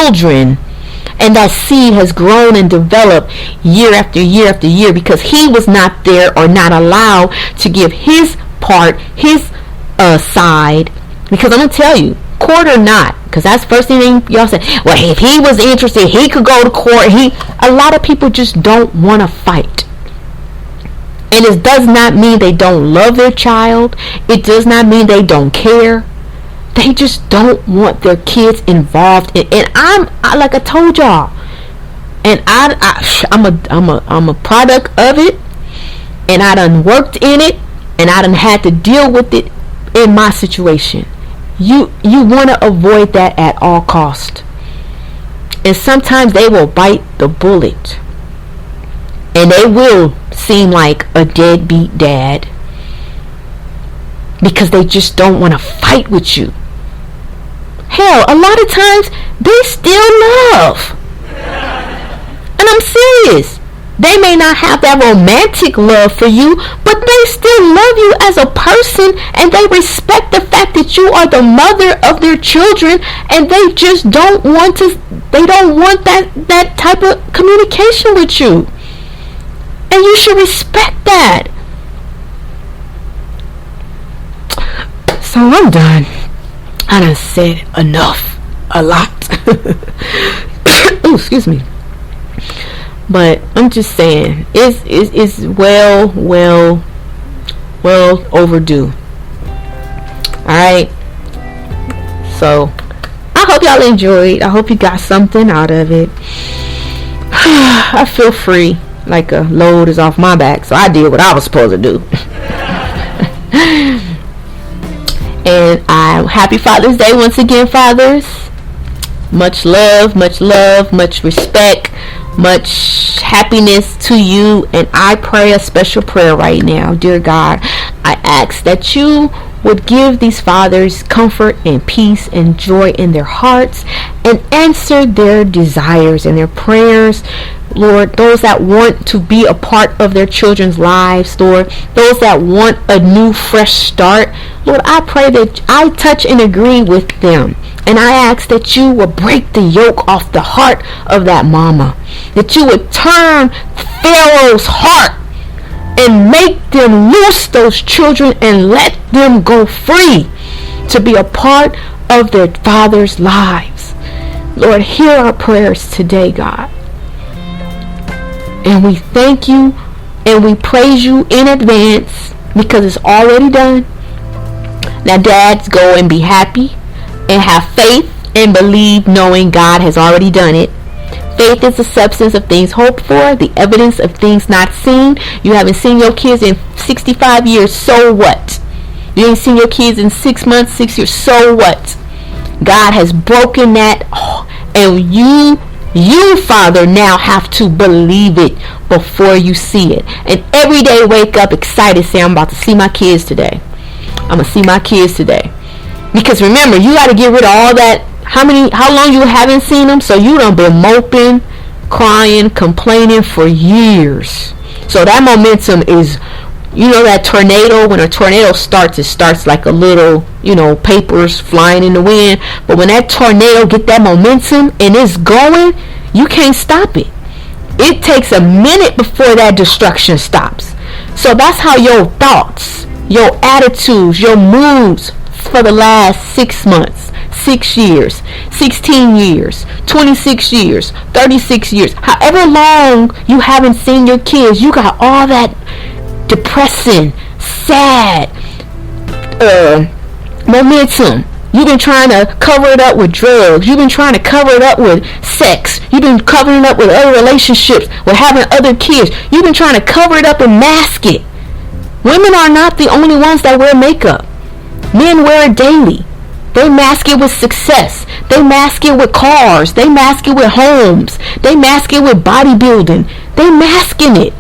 children. And that seed has grown and developed year after year after year because he was not there or not allowed to give his part, his side. Because I'm going to tell you, court or not, because that's the first thing y'all say, well, if he was interested, he could go to court. A lot of people just don't want to fight. And it does not mean they don't love their child. It does not mean they don't care. They just don't want their kids involved in, and like I told y'all, and I'm a product of it, and I done worked in it, and I done had to deal with it in my situation. You want to avoid that at all cost, and sometimes they will bite the bullet, and they will seem like a deadbeat dad because they just don't want to fight with you. Hell, a lot of times they still love. And I'm serious. They may not have that romantic love for you, but they still love you as a person, and they respect the fact that you are the mother of their children, and they just don't want that type of communication with you. And you should respect that. So I'm done. I done said enough. A lot. Oh, excuse me. But I'm just saying, it's well overdue. Alright? So, I hope y'all enjoyed. I hope you got something out of it. I feel free. Like a load is off my back. So I did what I was supposed to do. And I'm happy Father's Day once again, fathers. Much love, much respect, much happiness to you. And I pray a special prayer right now. Dear God, I ask that you would give these fathers comfort and peace and joy in their hearts, and answer their desires and their prayers. Lord, those that want to be a part of their children's lives, Lord, those that want a new fresh start, Lord, I pray that I touch and agree with them. And I ask that you will break the yoke off the heart of that mama, that you would turn Pharaoh's heart and make them loose those children and let them go free to be a part of their father's lives. Lord, hear our prayers today, God. And we thank you and we praise you in advance because it's already done. Now, dads, go and be happy and have faith and believe, knowing God has already done it. Faith is the substance of things hoped for, the evidence of things not seen. You haven't seen your kids in 65 years, so what? You ain't seen your kids in 6 months, 6 years, so what? God has broken that, and you, Father, now have to believe it before you see it. And every day wake up excited, say, I'm about to see my kids today. I'm going to see my kids today. Because remember, you got to get rid of all that. How long you haven't seen them? So you done been moping, crying, complaining for years. So that momentum is, that tornado, when a tornado starts, it starts like a little, papers flying in the wind. But when that tornado get that momentum and it's going, you can't stop it. It takes a minute before that destruction stops. So that's how your thoughts, your attitudes, your moods for the last 6 months, 6 years, 16 years, 26 years, 36 years, however long you haven't seen your kids, you got all that depressing, sad momentum. You've been trying to cover it up with drugs. You've been trying to cover it up with sex. You've been covering it up with other relationships, with having other kids. You've been trying to cover it up and mask it. Women are not the only ones that wear makeup. Men wear it daily. They mask it with success. They mask it with cars. They mask it with homes. They mask it with bodybuilding. They masking it.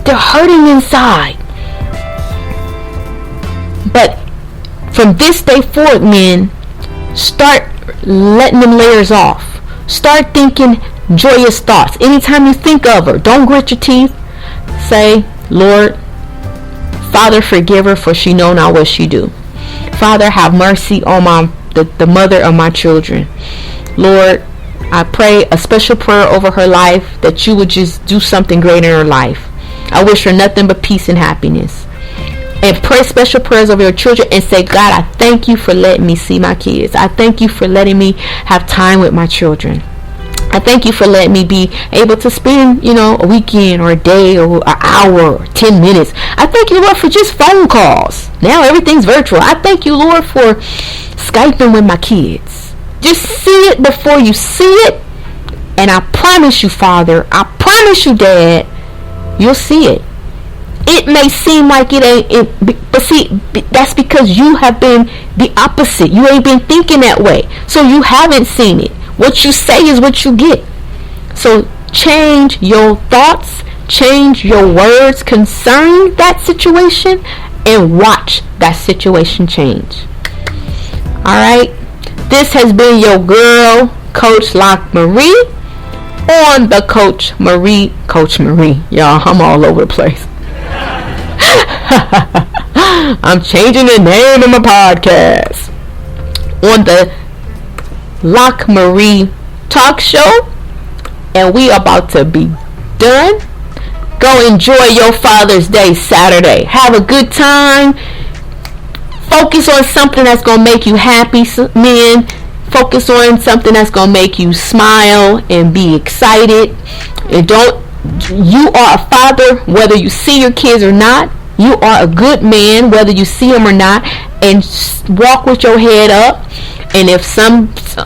They're hurting inside. But from this day forward, men, start letting them layers off. Start thinking joyous thoughts. Anytime you think of her, don't grit your teeth. Say, Lord, Father, forgive her, for she know not what she do. Father, have mercy on the mother of my children. Lord, I pray a special prayer over her life, that you would just do something great in her life. I wish her nothing but peace and happiness. And pray special prayers over your children and say, God, I thank you for letting me see my kids. I thank you for letting me have time with my children. I thank you for letting me be able to spend, a weekend or a day or an hour or 10 minutes. I thank you, Lord, for just phone calls. Now everything's virtual. I thank you, Lord, for Skyping with my kids. Just see it before you see it. And I promise you, Father, I promise you, Dad, you'll see it. It may seem like it ain't, but see, that's because you have been the opposite. You ain't been thinking that way. So you haven't seen it. What you say is what you get. So change your thoughts, change your words concerning that situation, and watch that situation change. Alright? This has been your girl, Coach LockMarie, on the Coach Marie. Y'all, I'm all over the place. I'm changing the name of my podcast. On the LockMarie Talk Show, and we about to be done. Go enjoy your Father's Day Saturday. Have a good time. Focus on something that's gonna make you happy, men. Focus on something that's gonna make you smile and be excited. And you are a father whether you see your kids or not. You are a good man whether you see them or not. And walk with your head up. And if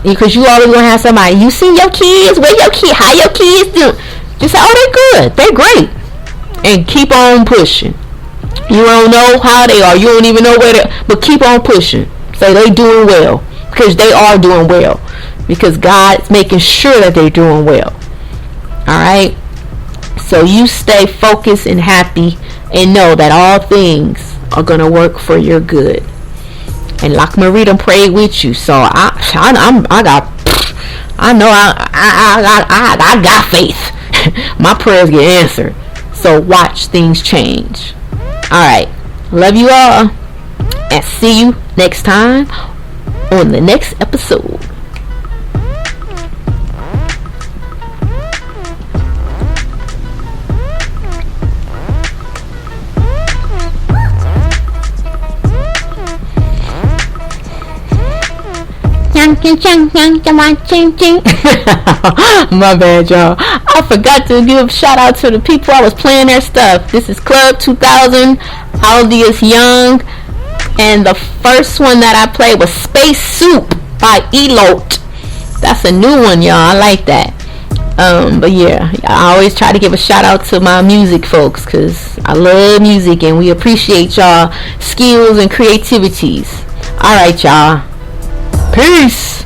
because you always gonna have somebody, you see your kids, where your kids, how your kids do, just say, oh, they're good, they're great, and keep on pushing. You don't know how they are, you don't even know where they, but keep on pushing. Say they doing well, because they are doing well, because God's making sure that they're doing well. All right. So you stay focused and happy, and know that all things are gonna work for your good. And LockMarie done prayed with you, so I got faith. My prayers get answered. So watch things change. Alright. Love you all. And see you next time on the next episode. My bad, y'all. I forgot to give a shout out to the people I was playing their stuff. This is Club 2000, Aldius Young, and the first one that I played was Space Soup by Elote. That's a new one, y'all. I like that. But yeah, I always try to give a shout out to my music folks, because I love music and we appreciate y'all skills and creativities. Alright, y'all. Peace.